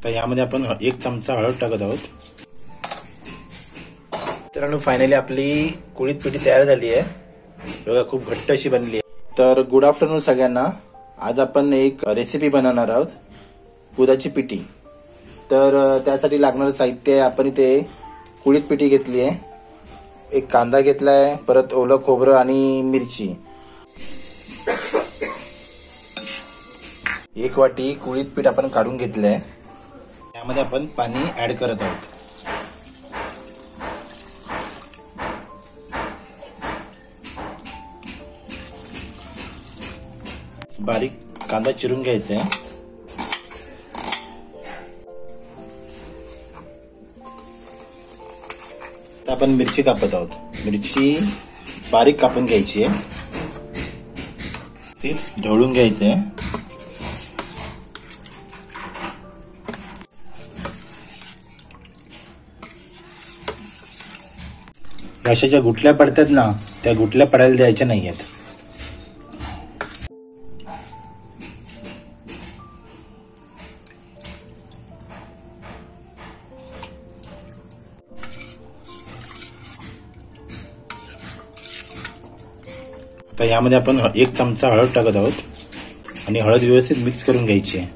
तर यामध्ये आपण 1 चमचा हळद टाकत आहोत. तर फायनली आपली कुळीत पिठी तयार झाली आहे बघा, खूप घट्ट अशी बनली आहे. तर गुड आफ्टरनून सगळ्यांना. आज आपण एक रेसिपी बनवणार आहोत, उडदाची पिठी. तर त्यासाठी लागणारं साहित्य आपण इथे कुळीत पिठी घेतली आहे, एक कांदा घेतलाय, परत ओलं खोबरं आणि मिरची. 1 वाटी कुळीत पीठ आपण काढून घेतलंय. त्यामध्ये आपण पाणी ऍड करत आहोत. बारीक कांदा चिरून घ्यायचा आहे. आता आपण मिरची कापत आहोत. मिरची बारीक कापून घ्यायची आहे, ती ढवळून घ्यायचं आहे. अशा ज्या गुठल्या पडतात ना, त्या गुठल्या पडायला द्यायच्या नाहीयेत. तर यामध्ये आपण 1 चमचा हळद टाकत आहोत आणि हळद व्यवस्थित मिक्स करून घ्यायची आहे.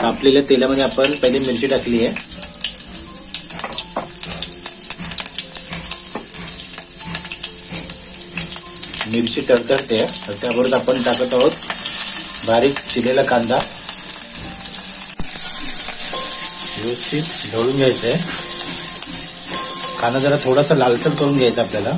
तापलेल्या तेलामध्ये आपण पहिले मिरची टाकली आहे. मिरची तडतडते, त्याबरोबर आपण टाकत आहोत बारीक चिरलेला कांदा. व्यवस्थित ढवळून घ्यायचं आहे. कांदा जरा थोडासा लालसर करून घ्यायचा आपल्याला.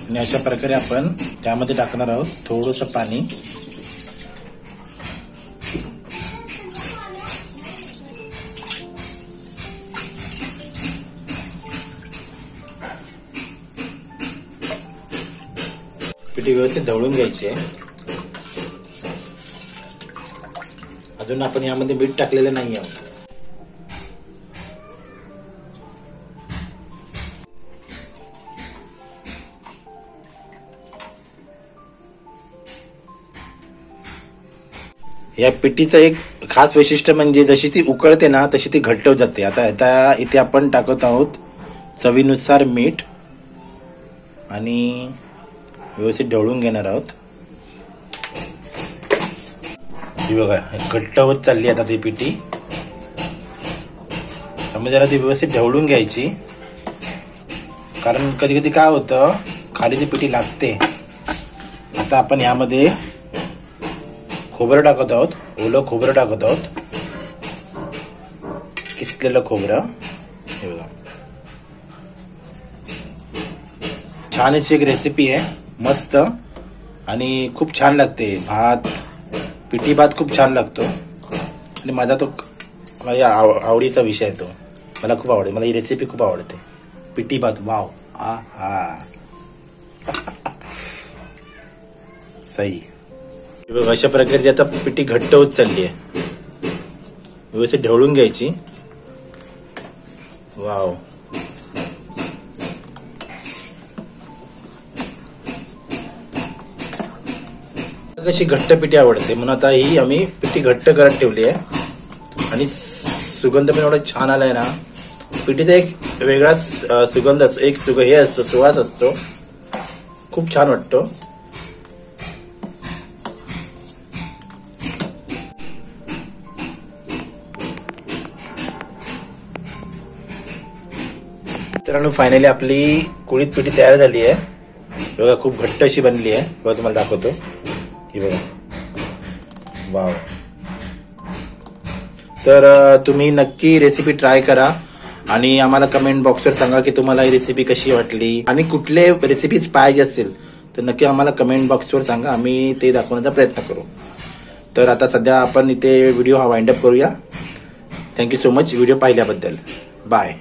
आणि अशा प्रकारे आपण त्यामध्ये टाकणार आहोत थोडंसं पाणी. पिठी व्यवस्थित ढवळून घ्यायची आहे. अजून आपण यामध्ये मीठ टाकलेलं नाही आहोत. या पिठीचं एक खास वैशिष्ट्य म्हणजे जशी ती उकळते ना तशी ती घट्ट होत जाते. आता इथे आपण टाकत आहोत चवीनुसार मीठ आणि व्यवस्थित ढवळून घेणार आहोत. ही बघा घट्ट होत चालली आता ती पिठी. त्यामुळे जरा ती व्यवस्थित ढवळून घ्यायची, कारण कधी कधी काय होतं खाली ती पिठी लागते. आता आपण यामध्ये खोबरं टाकत आहोत, ओलं खोबरं टाकत आहोत, किसलेलं खोबरं. हे बघा छान अशी एक रेसिपी आहे, मस्त आणि खूप छान लागते. भात, पिठी भात खूप छान लागतो आणि माझ्या आवडीचा विषय आहे तो. मला खूप आवडते, मला ही रेसिपी खूप आवडते. पिठी भात, वाव, हा सही. अशा प्रकारची आता पिठी घट्ट होत चालली आहे. व्यवस्थित ढवळून घ्यायची. वाव, कशी घट्ट पिठी आवडते म्हणून आता ही आम्ही पिठी घट्ट करत ठेवली आहे. आणि सुगंध पण एवढा छान आलाय ना. पिठीचा एक वेगळाच सुगंध असतो, एक हे असतो, सुवास असतो, खूप छान वाटतो. तर फायनली आपली कुळीत पिठी तयार झाली आहे बघा, खूप घट्ट अशी बनली आहे बघा. तुम्हाला दाखवतो, ही बघा, वाव. तर तुम्ही नक्की रेसिपी ट्राय करा आणि आम्हाला कमेंट बॉक्सवर सांगा की तुम्हाला ही रेसिपी कशी वाटली आणि कुठले रेसिपीज पाहिजे असतील तर नक्की आम्हाला कमेंट बॉक्सवर सांगा, आम्ही ते दाखवण्याचा प्रयत्न करू. तर आता सध्या आपण इथे व्हिडिओ हा वाइंड अप करूया. थँक्यू सो मच व्हिडिओ पाहिल्याबद्दल. बाय.